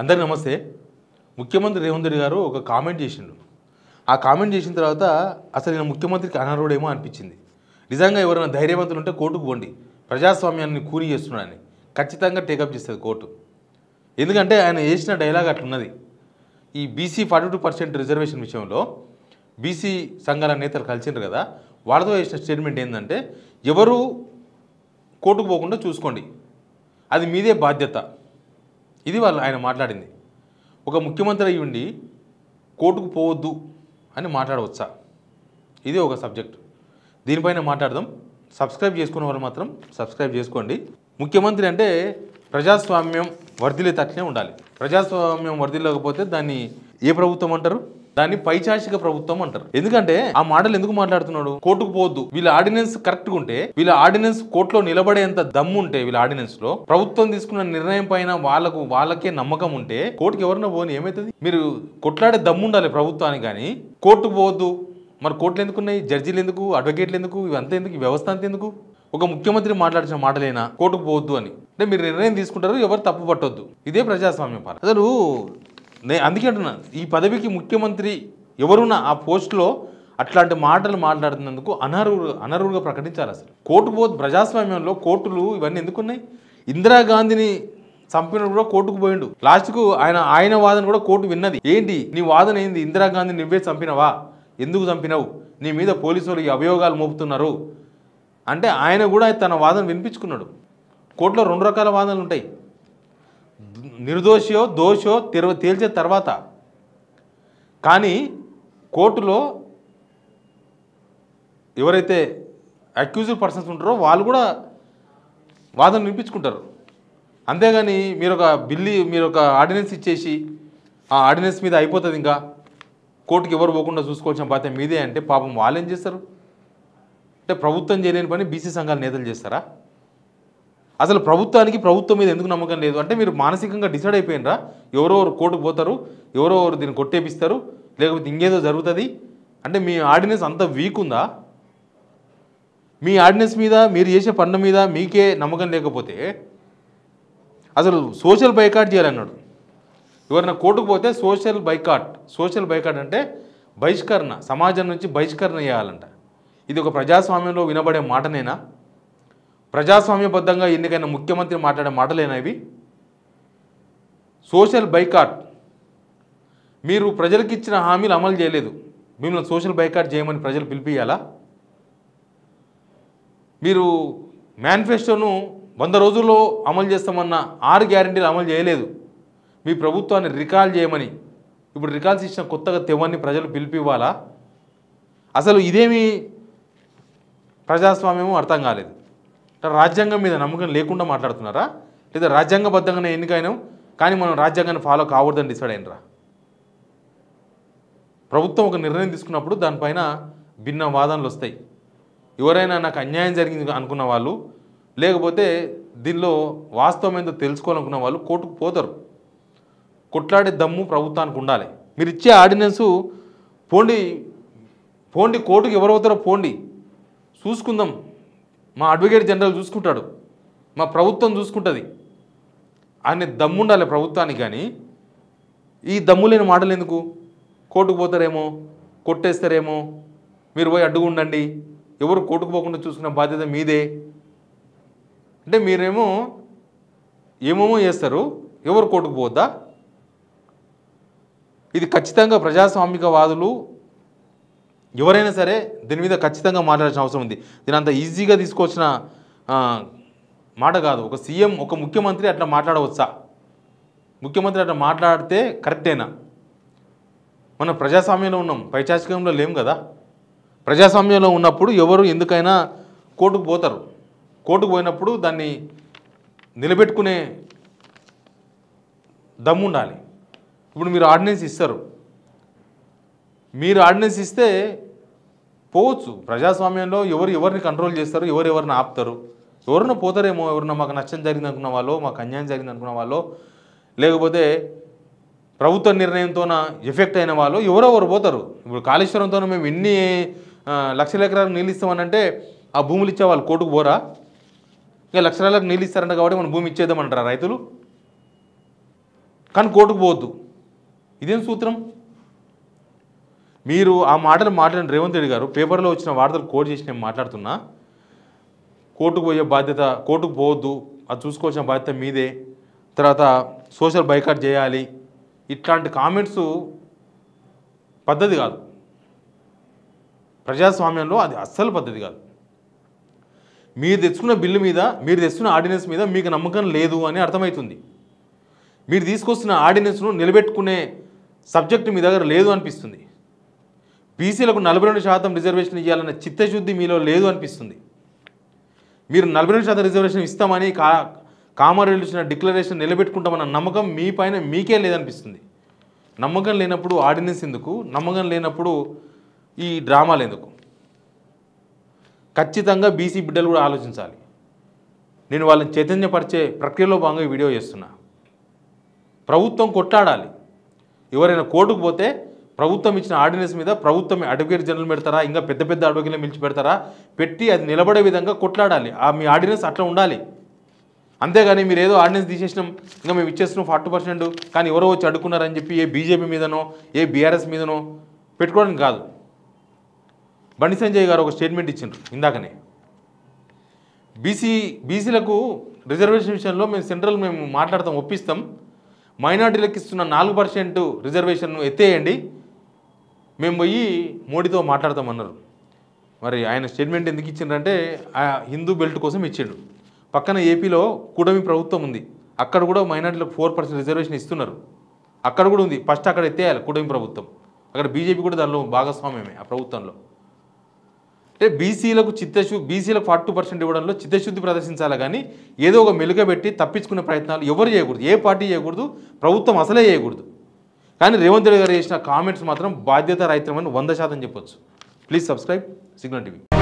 అందరికీ నమస్తే. ముఖ్యమంత్రి రేవంత్ రెడ్డి గారు ఒక కామెంట్ చేసిండు. ఆ కామెంట్ చేసిన తర్వాత అసలు ఈయన ముఖ్యమంత్రికి అనర్హుడేమో అనిపించింది. నిజంగా ఎవరైనా ధైర్యవంతులు ఉంటే కోర్టుకు పోండి, ప్రజాస్వామ్యాన్ని కూని చేస్తున్నాడని ఖచ్చితంగా టేకప్ చేస్తుంది కోర్టు. ఎందుకంటే ఆయన చేసిన డైలాగ్ అట్లున్నది. ఈ బీసీ 42% రిజర్వేషన్ విషయంలో బీసీ సంఘాల నేతలు కలిసిండ్రు కదా, వాళ్ళతో చేసిన స్టేట్మెంట్ ఏంటంటే ఎవరు కోర్టుకు పోకుండా చూసుకోండి, అది మీదే బాధ్యత. ఇది ఆయన మాట్లాడింది. ఒక ముఖ్యమంత్రి అయ్యి ఉండి కోర్టుకు పోవద్దు అని మాట్లాడవచ్చా? ఇది ఒక సబ్జెక్ట్. దీనిపైన మాట్లాడదాం. సబ్స్క్రైబ్ చేసుకున్న వాళ్ళు మాత్రం సబ్స్క్రైబ్ చేసుకోండి. ముఖ్యమంత్రి అంటే ప్రజాస్వామ్యం వర్ధిల్లేటట్లే ఉండాలి. ప్రజాస్వామ్యం వర్ధిల్లకపోతే దాన్ని ఏ ప్రభుత్వం అంటారు? దాన్ని పైచాచిక ప్రభుత్వం అంటారు. ఎందుకంటే ఆ మాటలు ఎందుకు మాట్లాడుతున్నాడు? కోర్టుకు పోవద్దు, వీళ్ళ ఆర్డినెన్స్ కరెక్ట్గా ఉంటే, వీళ్ళ ఆర్డినెన్స్ కోర్టులో నిలబడేంత దమ్ము ఉంటే, వీళ్ళ ఆర్డినెన్స్ లో ప్రభుత్వం తీసుకున్న నిర్ణయం పైన వాళ్ళకే నమ్మకం ఉంటే కోర్టుకు ఎవరన్నా పోని ఏమవుతుంది? మీరు కొట్లాడే దమ్ము ఉండాలి ప్రభుత్వానికి. కానీ కోర్టుకు పోవద్దు, మరి కోర్టులు ఎందుకున్నాయి? జడ్జీలు ఎందుకు? అడ్వకేట్లు ఎందుకు? ఇవంతా ఎందుకు? ఈ వ్యవస్థ అంత ఎందుకు? ఒక ముఖ్యమంత్రి మాట్లాడిన మాటలేనా కోర్టుకు పోవద్దు అని? అంటే మీరు నిర్ణయం తీసుకుంటారు, ఎవరు తప్పు పట్టొద్దు. ఇదే ప్రజాస్వామ్యం పాలన. అసలు అందుకే అంటున్నా, ఈ పదవికి ముఖ్యమంత్రి ఎవరున్నా ఆ పోస్టులో అట్లాంటి మాటలు మాట్లాడుతున్నందుకు అనర్హుడుగా ప్రకటించాలి. అసలు కోర్టు పోవద్దు. ప్రజాస్వామ్యంలో కోర్టులు ఇవన్నీ ఎందుకున్నాయి? ఇందిరాగాంధీని చంపినప్పుడు కూడా కోర్టుకు పోయిండు. లాస్ట్కు ఆయన వాదన కూడా కోర్టు విన్నది. ఏంటి నీ వాదన ఏంది? ఇందిరాగాంధీ నువ్వే చంపినవా? ఎందుకు చంపినవు? నీ మీద పోలీసులు ఈ అభియోగాలు మోపుతున్నారు అంటే ఆయన కూడా తన వాదన వినిపించుకున్నాడు. కోర్టులో 2 రకాల వాదనలు ఉంటాయి. నిర్దోషో దోషో తేల్చే తర్వాత. కానీ కోర్టులో ఎవరైతే అక్యూజ్డ్ పర్సన్స్ ఉంటారో వాళ్ళు కూడా వాదన వినిపించుకుంటారు. అంతేగాని మీరు ఒక ఆర్డినెన్స్ ఇచ్చేసి ఆ ఆర్డినెన్స్ మీద అయిపోతుంది, ఇంకా కోర్టుకి ఎవరు పోకుండా చూసుకోవాల్సిన బాధ్యత మీదే అంటే పాపం వాళ్ళు ఏం చేస్తారు? అంటే ప్రభుత్వం చేయలేని పని బీసీ సంఘాల నేతలు చేస్తారా? అసలు ప్రభుత్వం మీద ఎందుకు నమ్మకం లేదు అంటే మీరు మానసికంగా డిసైడ్ అయిపోయినరా? ఎవరో కోర్టుకు పోతారు, ఎవరో దీన్ని కొట్టేపిస్తారు, లేకపోతే ఇంకేదో జరుగుతుంది అంటే మీ ఆర్డినెన్స్ అంత వీక్ ఉందా? మీ ఆర్డినెన్స్ మీద, మీరు చేసే పనుల మీద మీకే నమ్మకం లేకపోతే అసలు సోషల్ బైకాట్ చేయాలన్నాడు. ఎవరైనా కోర్టుకు పోతే సోషల్ బైకాట్ అంటే బహిష్కరణ, సమాజం నుంచి బహిష్కరణ చేయాలంట. ఇది ఒక ప్రజాస్వామ్యంలో వినబడే మాటనేనా? ప్రజాస్వామ్యబద్ధంగా ఎన్నికైన ముఖ్యమంత్రి మాట్లాడే మాటలేనా ఇవి? Social boycott. మీరు ప్రజలకు ఇచ్చిన హామీలు అమలు చేయలేదు, మిమ్మల్ని సోషల్ బైకాట్ చేయమని ప్రజలు పిలిపియాలా? మీరు మేనిఫెస్టోను 100 రోజుల్లో అమలు చేస్తామన్న 6 గ్యారెంటీలు అమలు చేయలేదు, మీ ప్రభుత్వాన్ని రికాల్ చేయమని ఇప్పుడు రికాల్స్ ఇచ్చిన కొత్తగా తెవన్ని ప్రజలు పిలిపివ్వాలా? అసలు ఇదేమి ప్రజాస్వామ్యమో అర్థం కాలేదు. రాజ్యాంగం మీద నమ్మకం లేకుండా మాట్లాడుతున్నారా? లేదా రాజ్యాంగబద్ధంగానే ఎన్నికైనా కానీ మనం రాజ్యాంగాన్ని ఫాలో కావద్దని డిసైడ్ అయినరా? ప్రభుత్వం ఒక నిర్ణయం తీసుకున్నప్పుడు దానిపైన భిన్న వాదనలు వస్తాయి. ఎవరైనా నాకు అన్యాయం జరిగింది అనుకున్న వాళ్ళు, లేకపోతే దీనిలో వాస్తవం ఏందో తెలుసుకోవాలనుకున్న వాళ్ళు కోర్టుకు పోతారు. కొట్లాడే దమ్ము ప్రభుత్వానికి ఉండాలి. మీరు ఇచ్చే ఆర్డినెన్సు పోండి కోర్టుకు ఎవరు అవుతారో పోండి, చూసుకుందాం, మా అడ్వకేట్ జనరల్ చూసుకుంటాడు, మా ప్రభుత్వం చూసుకుంటుంది అనే దమ్ము ఉండాలి ప్రభుత్వానికి. కానీ ఈ దమ్ము లేని మాటలు ఎందుకు? కోర్టుకు పోతారేమో, కొట్టేస్తారేమో, మీరు పోయి అడ్డుగా ఉండండి, ఎవరు కోర్టుకు పోకుండా చూసుకునే బాధ్యత మీదే అంటే మీరేమో ఏమేమో చేస్తారు, ఎవరు కోర్టుకు పోవద్దా? ఇది ఖచ్చితంగా ప్రజాస్వామికవాదులు ఎవరైనా సరే దీని మీద ఖచ్చితంగా మాట్లాడాల్సిన అవసరం ఉంది. దీని అంత ఈజీగా తీసుకోవచ్చిన మాట కాదు. ఒక సీఎం, ఒక ముఖ్యమంత్రి అట్లా మాట్లాడవచ్చా? ముఖ్యమంత్రి అట్లా మాట్లాడితే కరెక్టేనా? మనం ప్రజాస్వామ్యంలో ఉన్నాం, పైచాచికంలో లేం కదా. ప్రజాస్వామ్యంలో ఉన్నప్పుడు ఎవరు ఎందుకైనా కోర్టుకు పోతారు. కోర్టుకు పోయినప్పుడు దాన్ని నిలబెట్టుకునే దమ్ము ఉండాలి. ఇప్పుడు మీరు ఆర్డినెన్స్ ఇస్తారు, మీరు ఆర్డినెన్స్ ఇస్తే పోవచ్చు. ప్రజాస్వామ్యంలో ఎవరిని కంట్రోల్ చేస్తారు, ఎవరిని ఆపుతారు? ఎవరన్నా పోతారేమో, ఎవరన్నా మాకు నష్టం జరిగింది అనుకున్న వాళ్ళు, మాకు అన్యాయం జరిగింది అనుకున్న వాళ్ళు, లేకపోతే ప్రభుత్వ నిర్ణయంతోన ఎఫెక్ట్ అయిన వాళ్ళు ఎవరెవరు పోతారు. ఇప్పుడు కాళేశ్వరంతో మేము ఎన్ని లక్షల ఎకరాలకు నీళ్ళు ఇస్తామనంటే ఆ భూములు ఇచ్చే వాళ్ళు కోర్టుకు పోరా? ఇంకా లక్షలకు నీళ్ళు ఇస్తారంట కాబట్టి మనం భూమి ఇచ్చేద్దామంటారా రైతులు? కానీ కోర్టుకు పోవద్దు. ఇదేం సూత్రం? మీరు ఆ మాటలు మాట్లాడిన రేవంత్ రెడ్డి గారు పేపర్లో వచ్చిన వార్తలు కోట్ చేసి నేను మాట్లాడుతున్నా, కోర్టుకు పోయే బాధ్యత, కోర్టుకు పోవద్దు, అది చూసుకోవాల్సిన బాధ్యత మీదే, తర్వాత సోషల్ బైకాట్ చేయాలి, ఇట్లాంటి కామెంట్స్ పద్ధతి కాదు. ప్రజాస్వామ్యంలో అది అస్సలు పద్ధతి కాదు. మీరు తెచ్చుకున్న బిల్లు మీద, మీరు తెచ్చుకున్న ఆర్డినెన్స్ మీద మీకు నమ్మకం లేదు అని అర్థమవుతుంది. మీరు తీసుకొస్తున్న ఆర్డినెన్స్ను నిలబెట్టుకునే సబ్జెక్టు మీ దగ్గర లేదు అనిపిస్తుంది. బీసీలకు 42% రిజర్వేషన్ ఇవ్వాలన్న చిత్తశుద్ధి మీలో లేదు అనిపిస్తుంది. మీరు 42% రిజర్వేషన్ ఇస్తామని కామారెడ్డిలో ఇచ్చిన డిక్లరేషన్ నిలబెట్టుకుంటామన్న నమ్మకం మీ పైన మీకే లేదనిపిస్తుంది. నమ్మకం లేనప్పుడు ఆర్డినెన్స్ ఎందుకు? నమ్మకం లేనప్పుడు ఈ డ్రామాలు ఎందుకు? ఖచ్చితంగా బీసీ బిడ్డలు కూడా ఆలోచించాలి. నేను వాళ్ళని చైతన్యపరిచే ప్రక్రియలో భాగంగా ఈ వీడియో చేస్తున్నా. ప్రభుత్వం కొట్లాడాలి. ఎవరైనా కోర్టుకు పోతే ప్రభుత్వం ఇచ్చిన ఆర్డినెన్స్ మీద ప్రభుత్వం అడ్వకేట్ జనరల్ పెడతారా, ఇంకా పెద్ద పెద్ద అడ్వకేట్లు పిలిచి పెడతారా, పెట్టి అది నిలబడే విధంగా కొట్లాడాలి. మీ ఆర్డినెన్స్ అట్లా ఉండాలి. అంతేగాని మీరు ఏదో ఆర్డినెన్స్ తీసేసినాం, ఇంకా మేము ఇచ్చేస్తున్నాం 40%, కానీ ఎవరో వచ్చి అడ్డుకున్నారని చెప్పి ఏ బీజేపీ మీదనో ఏ బీఆర్ఎస్ మీదనో పెట్టుకోవడానికి కాదు. బండి సంజయ్ గారు ఒక స్టేట్మెంట్ ఇచ్చిండ్రు ఇందాకనే, బీసీలకు రిజర్వేషన్ విషయంలో మేము మాట్లాడతాం, ఒప్పిస్తాం, మైనార్టీలకు ఇస్తున్న 4% రిజర్వేషన్ను ఎత్తేయండి, మేము పోయి మోడీతో మాట్లాడతామన్నారు. మరి ఆయన స్టేట్మెంట్ ఎందుకు ఇచ్చిండ్రంటే హిందూ బెల్ట్ కోసం ఇచ్చిండు. పక్కన ఏపీలో కూటమి ప్రభుత్వం ఉంది, అక్కడ కూడా మైనార్టీలకు 4% రిజర్వేషన్ ఇస్తున్నారు. అక్కడ కూడా ఉంది, ఫస్ట్ అక్కడ ఎత్తేయాలి కూటమి ప్రభుత్వం. అక్కడ బీజేపీ కూడా దానిలో భాగస్వామ్యమే ఆ ప్రభుత్వంలో. అంటే బీసీలకు 40% ఇవ్వడంలో చిత్తశుద్ధి ప్రదర్శించాలి, కానీ ఏదో ఒక మెలుగబెట్టి తప్పించుకునే ప్రయత్నాలు ఎవరు చేయకూడదు, ఏ పార్టీ చేయకూడదు, ప్రభుత్వం అసలే చేయకూడదు. కానీ రేవంత్ రెడ్డి గారు చేసిన కామెంట్స్ మాత్రం బాధ్యతారహితమని 100% చెప్పొచ్చు. Please subscribe signal TV.